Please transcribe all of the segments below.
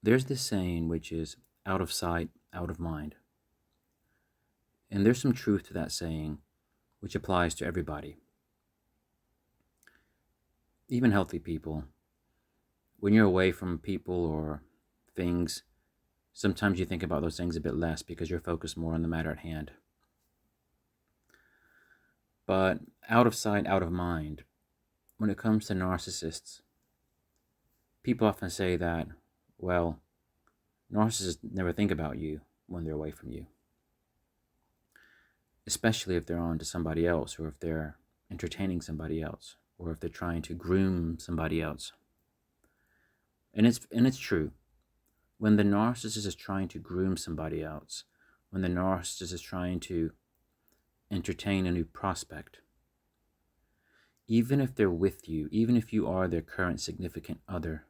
There's this saying which is out of sight, out of mind. And there's some truth to that saying, which applies to everybody, even healthy people. When you're away from people or things, sometimes you think about those things a bit less because you're focused more on the matter at hand. But out of sight, out of mind, when it comes to narcissists, people often say that, well, narcissists never think about you when they're away from you, especially if they're on to somebody else, or if they're entertaining somebody else, or if they're trying to groom somebody else. And it's true. When the narcissist is trying to groom somebody else, when the narcissist is trying to entertain a new prospect, even if they're with you, even if you are their current significant other,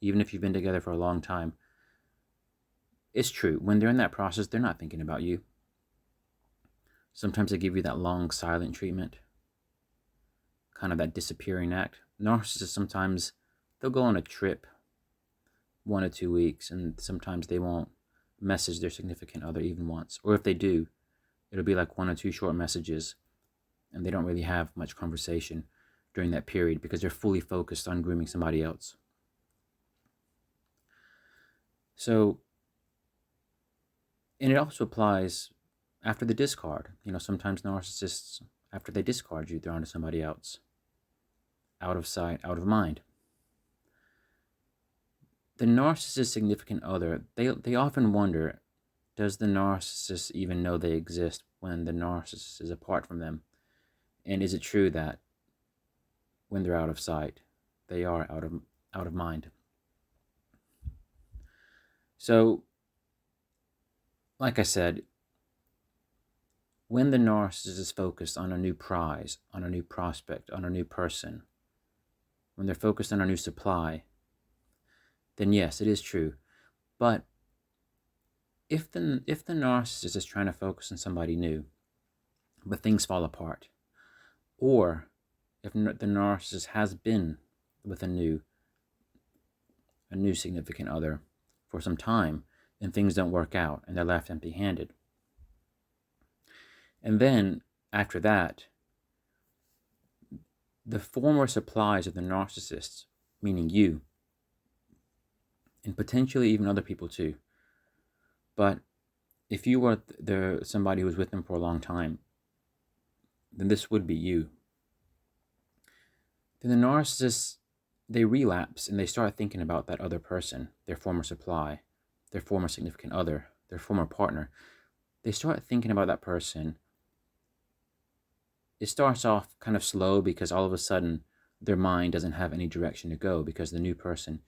even if you've been together for a long time, it's true. When they're in that process, they're not thinking about you. Sometimes they give you that long silent treatment, kind of that disappearing act. Narcissists, sometimes they'll go on a trip 1 or 2 weeks, and sometimes they won't message their significant other even once. Or if they do, it'll be like 1 or 2 short messages, and they don't really have much conversation during that period because they're fully focused on grooming somebody else. So, and it also applies after the discard. Sometimes narcissists, after they discard you, they're onto somebody else. Out of sight, out of mind. The narcissist's significant other, they often wonder, does the narcissist even know they exist when the narcissist is apart from them? And is it true that when they're out of sight, they are out of mind? So, like I said, when the narcissist is focused on a new prize, on a new prospect, on a new person, when they're focused on a new supply, then yes, it is true. But if the narcissist is trying to focus on somebody new, but things fall apart, or if the narcissist has been with a new significant other for some time and things don't work out and they're left empty-handed, and then after that, the former supplies of the narcissists, meaning you, and potentially even other people too, but if you were somebody who was with them for a long time, then this would be you. Then the narcissists, they relapse and they start thinking about that other person, their former supply, their former significant other, their former partner. They start thinking about that person. It starts off kind of slow because all of a sudden their mind doesn't have any direction to go because the new person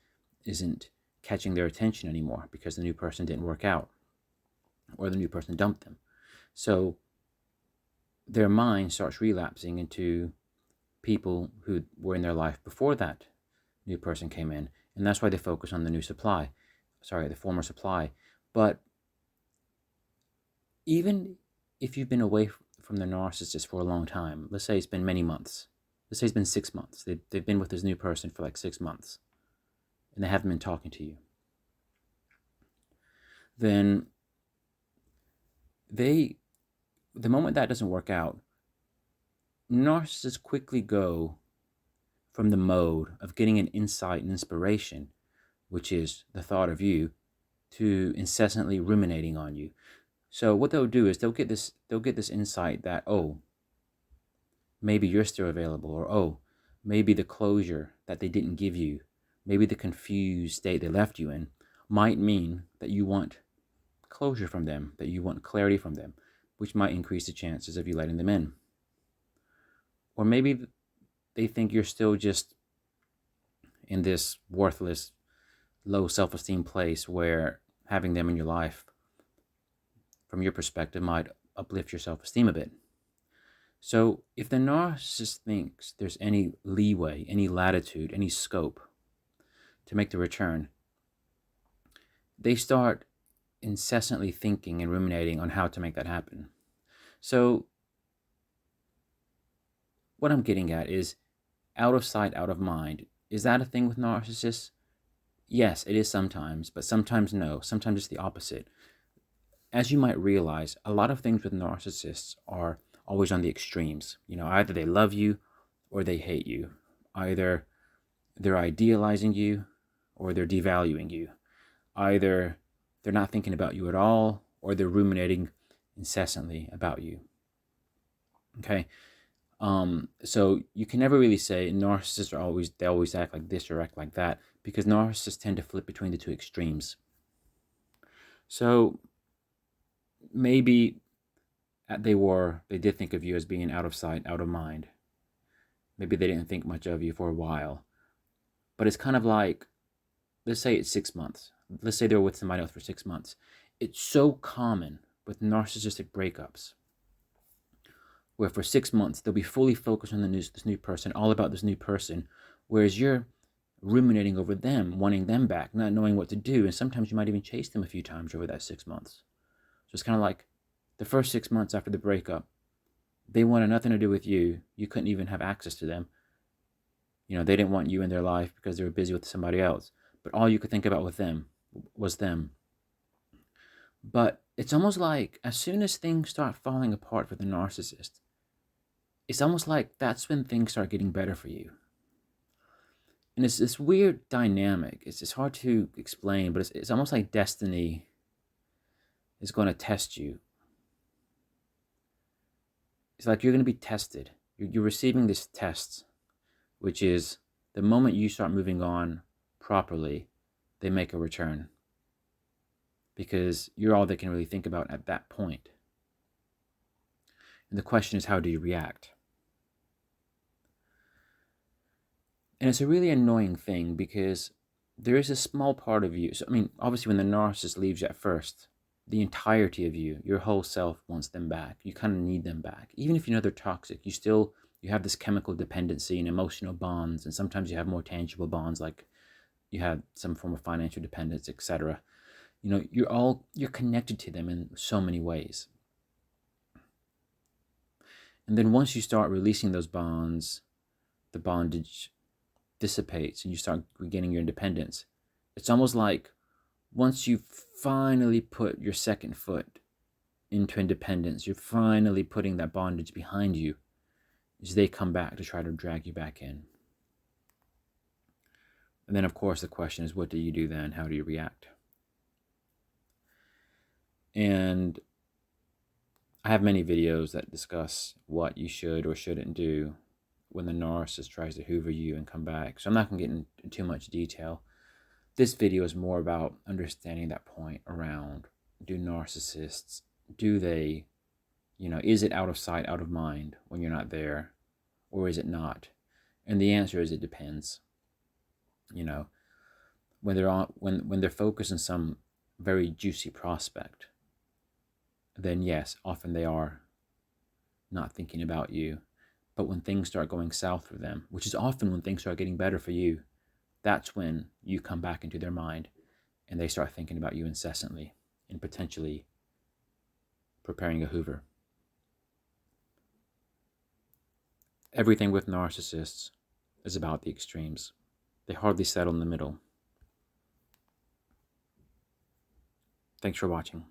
isn't catching their attention anymore because the new person didn't work out or the new person dumped them. So their mind starts relapsing into people who were in their life before that new person came in. And that's why they focus on the former supply. But even if you've been away from the narcissist for a long time, let's say it's been many months, let's say it's been 6 months, they've been with this new person for like 6 months, and they haven't been talking to you, then the moment that doesn't work out, narcissists quickly go from the mode of getting an insight and inspiration, which is the thought of you, to incessantly ruminating on you. So what they'll do is they'll get this insight that, oh, maybe you're still available, or oh, maybe the closure that they didn't give you, maybe the confused state they left you in might mean that you want closure from them, that you want clarity from them, which might increase the chances of you letting them in. Or maybe they think you're still just in this worthless, low self-esteem place where having them in your life, from your perspective, might uplift your self-esteem a bit. So if the narcissist thinks there's any leeway, any latitude, any scope to make the return, they start incessantly thinking and ruminating on how to make that happen. So what I'm getting at is out of sight, out of mind. Is that a thing with narcissists? Yes, it is sometimes, but sometimes no. Sometimes it's the opposite. As you might realize, a lot of things with narcissists are always on the extremes. Either they love you or they hate you. Either they're idealizing you or they're devaluing you. Either they're not thinking about you at all or they're ruminating incessantly about you. Okay? So you can never really say narcissists they always act like this or act like that, because narcissists tend to flip between the two extremes. So maybe they did think of you as being out of sight, out of mind. Maybe they didn't think much of you for a while. But it's kind of like, let's say it's 6 months. Let's say they were with somebody else for 6 months. It's so common with narcissistic breakups where for 6 months they'll be fully focused on this new person, all about this new person, whereas you're ruminating over them, wanting them back, not knowing what to do, and sometimes you might even chase them a few times over that 6 months. So it's kind of like the first 6 months after the breakup, they wanted nothing to do with you. You couldn't even have access to them. They didn't want you in their life because they were busy with somebody else. But all you could think about with them was them. But it's almost like as soon as things start falling apart for the narcissist, it's almost like that's when things start getting better for you. And it's this weird dynamic. It's hard to explain, but it's almost like destiny is going to test you. It's like you're going to be tested. You're receiving this test, which is the moment you start moving on properly, they make a return. Because you're all they can really think about at that point. And the question is, how do you react? And it's a really annoying thing because there is a small part of you. So, obviously when the narcissist leaves you at first, the entirety of you, your whole self wants them back. You kind of need them back. Even if you know they're toxic, you have this chemical dependency and emotional bonds. And sometimes you have more tangible bonds, like you have some form of financial dependence, etc. You're connected to them in so many ways. And then once you start releasing those bonds, the bondage dissipates and you start regaining your independence. It's almost like once you finally put your second foot into independence, you're finally putting that bondage behind you, as they come back to try to drag you back in. And then, of course, the question is, what do you do then? How do you react? And I have many videos that discuss what you should or shouldn't do when the narcissist tries to hoover you and come back. So I'm not going to get into too much detail. This video is more about understanding that point around, do narcissists, is it out of sight, out of mind when you're not there, or is it not? And the answer is it depends. When they're focused on some very juicy prospect, then yes, often they are not thinking about you. But when things start going south for them, which is often when things start getting better for you, that's when you come back into their mind and they start thinking about you incessantly and potentially preparing a hoover. Everything with narcissists is about the extremes. They hardly settle in the middle. Thanks for watching.